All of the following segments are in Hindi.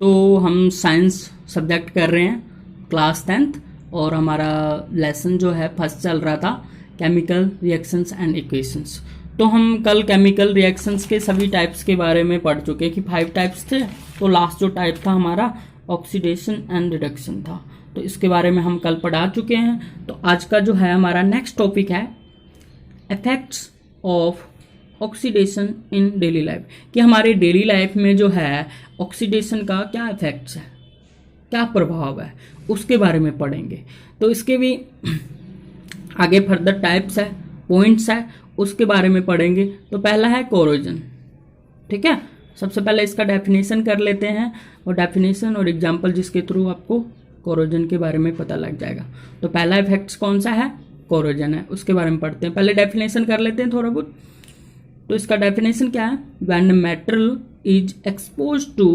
तो हम साइंस सब्जेक्ट कर रहे हैं, क्लास 10th, और हमारा लेसन जो है फर्स्ट चल रहा था केमिकल रिएक्शंस एंड इक्वेशंस। तो हम कल केमिकल रिएक्शंस के सभी टाइप्स के बारे में पढ़ चुके हैं कि 5 टाइप्स थे। तो लास्ट जो टाइप था हमारा ऑक्सीडेशन एंड रिडक्शन था, तो इसके बारे में हम कल पढ़ा चुके हैं। तो आज का जो है हमारा नेक्स्ट टॉपिक है effects of oxidation in daily life, कि हमारे डेली लाइफ में जो है ऑक्सीडेशन का क्या इफेक्ट्स है, क्या प्रभाव है, उसके बारे में पढ़ेंगे। तो इसके भी आगे फर्दर टाइप्स है, पॉइंट्स है, उसके बारे में पढ़ेंगे। तो पहला है कोरोजन। ठीक है, सबसे पहले इसका डेफिनेशन कर लेते हैं, और डेफिनेशन और एग्जांपल जिसके थ्रू आपको कोरोजन के बारे में पता लग जाएगा। तो पहला इफेक्ट्स कौन सा है, कोरोजन है, उसके बारे में पढ़ते हैं। पहले डेफिनेशन कर लेते हैं थोड़ा बहुत। तो इसका डेफिनेशन क्या है, when metal is expose to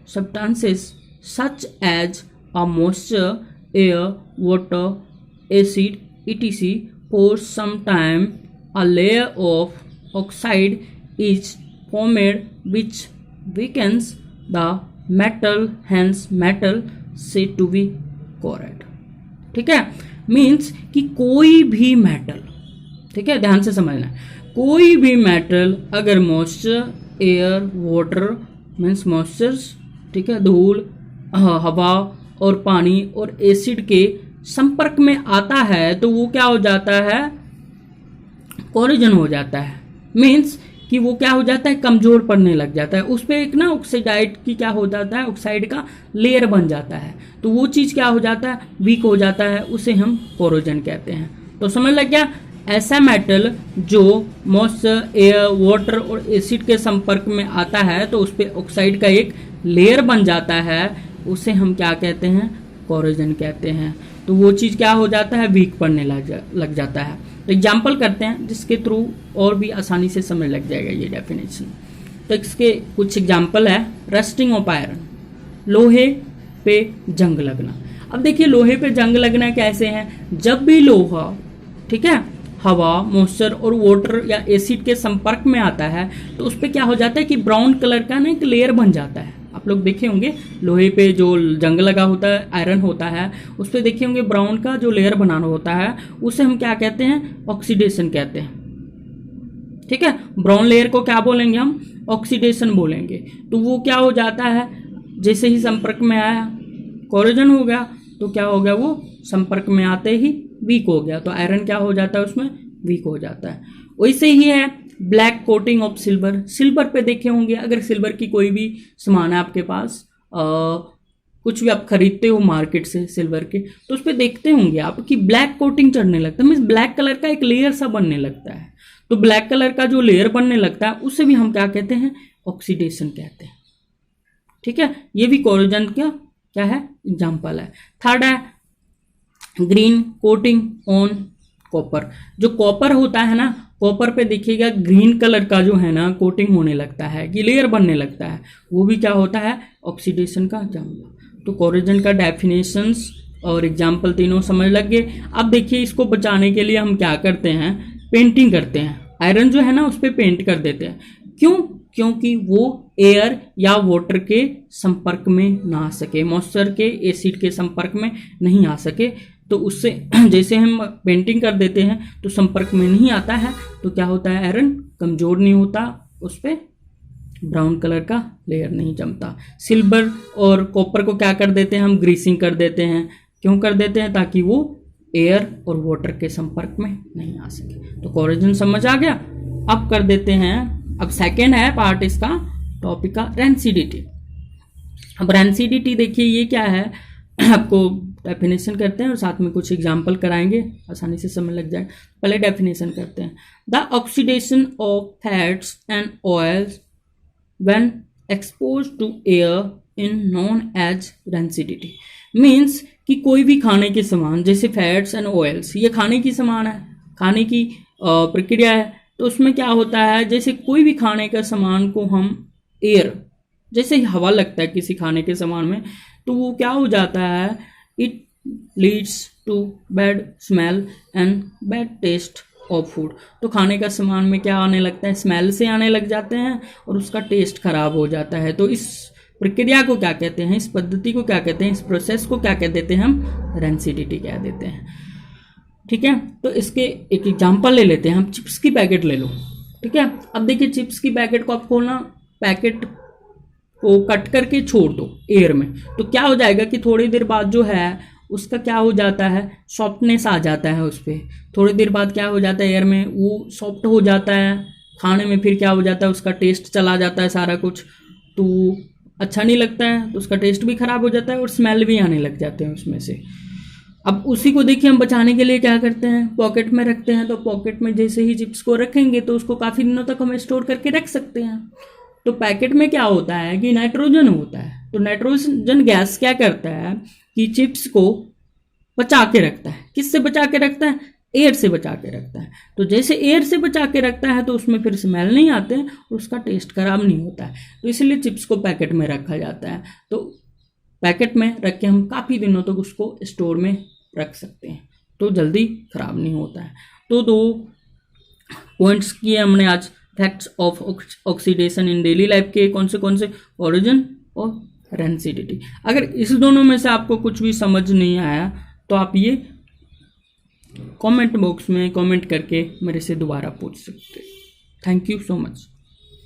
substances such as a moisture, air, water, acid, etc. for some time a layer of oxide is formed which weakens the metal, hence metal said to be corrode। ठीक है, मीन्स कि कोई भी मेटल, ठीक है ध्यान से समझना, कोई भी मेटल अगर moisture, air, water means moistures, ठीक है, धूल, हवा और पानी और एसिड के संपर्क में आता है तो वो क्या हो जाता है, कोरोजन हो जाता है। मीन्स कि वो क्या हो जाता है, कमजोर पड़ने लग जाता है, उस पर एक ना ऑक्सीडाइड की क्या हो जाता है, ऑक्साइड का लेयर बन जाता है, तो वो चीज क्या हो जाता है, वीक हो जाता है, उसे हम कोरोजन कहते हैं। तो समझ लग गया, ऐसा मेटल जो मॉइस्चर, एयर, वाटर और एसिड के संपर्क में आता है तो उस पर ऑक्साइड का एक लेयर बन जाता है, उसे हम क्या कहते हैं, कोरोजन कहते हैं। तो वो चीज़ क्या हो जाता है, वीक पड़ने लग जाता है। तो एग्जाम्पल करते हैं जिसके थ्रू और भी आसानी से समझ लग जाएगा ये डेफिनेशन। तो इसके कुछ एग्जाम्पल है, रस्टिंग ऑफ आयरन, लोहे पे जंग लगना। अब देखिए लोहे पे जंग लगना कैसे है, जब भी लोहा, ठीक है, हवा, मॉइस्चर और वाटर या एसिड के संपर्क में आता है तो उस पर क्या हो जाता है कि ब्राउन कलर का ना एक लेयर बन जाता है। आप लोग देखे होंगे लोहे पे जो जंग लगा होता है, आयरन होता है, उस पर देखे होंगे ब्राउन का जो लेयर बनाना होता है, उसे हम क्या कहते हैं, ऑक्सीडेशन कहते हैं। ठीक है, ब्राउन लेयर को क्या बोलेंगे हम, ऑक्सीडेशन बोलेंगे। तो वो क्या हो जाता है, जैसे ही संपर्क में आया कोरोजन हो गया, तो क्या हो गया, वो संपर्क में आते ही वीक हो गया, तो आयरन क्या हो जाता है, उसमें वीक हो जाता है। वैसे ही है black coating of silver. Silver पे देखे होंगे, अगर सिल्वर की कोई भी सामान है आपके पास, कुछ भी आप खरीदते हो मार्केट से सिल्वर के, तो उस पर देखते होंगे आप कि ब्लैक कोटिंग चढ़ने लगता है, मीन्स ब्लैक कलर का एक लेयर सा बनने लगता है। तो ब्लैक कलर का जो लेयर बनने लगता है उसे भी हम क्या कहते हैं, ऑक्सीडेशन कहते हैं। ठीक है, ये भी कोरोजन का क्या है, एग्जाम्पल है। थर्ड है ग्रीन कोटिंग ऑन कॉपर। जो कॉपर होता है ना, कॉपर पे देखिएगा ग्रीन कलर का जो है ना कोटिंग होने लगता है, कि लेयर बनने लगता है, वो भी क्या होता है, ऑक्सीडेशन का एग्जाम्पल। तो कोरोजन का डेफिनेशंस और एग्जाम्पल तीनों समझ लग गए। अब देखिए इसको बचाने के लिए हम क्या करते हैं, पेंटिंग करते हैं। आयरन जो है ना उस पर पेंट कर देते हैं, क्यों, क्योंकि वो एयर या वाटर के संपर्क में ना आ सके, मॉइस्चर के, एसिड के संपर्क में नहीं आ सके। तो उससे जैसे हम पेंटिंग कर देते हैं तो संपर्क में नहीं आता है, तो क्या होता है, आयरन कमजोर नहीं होता, उस पर ब्राउन कलर का लेयर नहीं जमता। सिल्वर और कॉपर को क्या कर देते हैं, हम ग्रीसिंग कर देते हैं। क्यों कर देते हैं, ताकि वो एयर और वाटर के संपर्क में नहीं आ सके। तो कोरोजन समझ आ गया। अब कर देते हैं, अब सेकेंड है पार्ट इसका टॉपिक का, रेंसिडिटी। अब रेंसिडिटी देखिए ये क्या है, आपको डेफिनेशन करते हैं और साथ में कुछ एग्जाम्पल कराएंगे, आसानी से समझ लग जाए। पहले डेफिनेशन करते हैं, the oxidation of fats and oils when expose to air in known as rancidity. Means कि कोई भी खाने के सामान, जैसे फैट्स एंड ऑयल्स, ये खाने की सामान है, खाने की प्रक्रिया है, तो उसमें क्या होता है, जैसे कोई भी खाने का सामान को हम एयर, जैसे हवा लगता है किसी खाने के सामान में, तो वो क्या हो जाता है, it leads to bad smell and bad taste of food. तो खाने का सामान में क्या आने लगता है, स्मेल से आने लग जाते हैं और उसका टेस्ट खराब हो जाता है। तो इस प्रक्रिया को क्या कहते हैं, इस पद्धति को क्या कहते हैं, इस प्रोसेस को क्या कह देते हैं हम, रेंसिडिटी कह देते हैं। ठीक है, तो इसके एक एग्जांपल ले लेते हैं हम, चिप्स की पैकेट ले लो। ठीक है, अब देखिए चिप्स की पैकेट को आप खोलना, पैकेट को कट करके छोड़ दो एयर में, तो क्या हो जाएगा कि थोड़ी देर बाद जो है उसका क्या हो जाता है, सॉफ्टनेस आ जाता है उस पर। थोड़ी देर बाद क्या हो जाता है, एयर में वो सॉफ्ट हो जाता है, खाने में फिर क्या हो जाता है, उसका टेस्ट चला जाता है सारा कुछ, तो अच्छा नहीं लगता है, तो उसका टेस्ट भी खराब हो जाता है और स्मेल भी आने लग जाते हैं उसमें से। अब उसी को देखिए हम बचाने के लिए क्या करते हैं, पॉकेट में रखते हैं। तो पॉकेट में जैसे ही चिप्स को रखेंगे तो उसको काफ़ी दिनों तक हम स्टोर करके रख सकते हैं। तो पैकेट में क्या होता है कि नाइट्रोजन होता है, तो नाइट्रोजन गैस क्या करता है कि चिप्स को बचा के रखता है। किससे बचा के रखता है, एयर से बचा के रखता है। तो जैसे एयर से बचा के रखता है तो उसमें फिर स्मेल नहीं आते हैं और उसका टेस्ट खराब नहीं होता है। तो इसलिए चिप्स को पैकेट में रखा जाता है। तो पैकेट में रख के हम काफ़ी दिनों तक उसको स्टोर में रख सकते हैं, तो जल्दी खराब नहीं होता है। तो दो पॉइंट्स किए हमने आज, facts of oxidation in daily life के कौन से, ओरिजिन और रेंसिडिटी। अगर इस दोनों में से आपको कुछ भी समझ नहीं आया तो आप ये कमेंट बॉक्स में कमेंट करके मेरे से दोबारा पूछ सकते हैं। Thank you so much.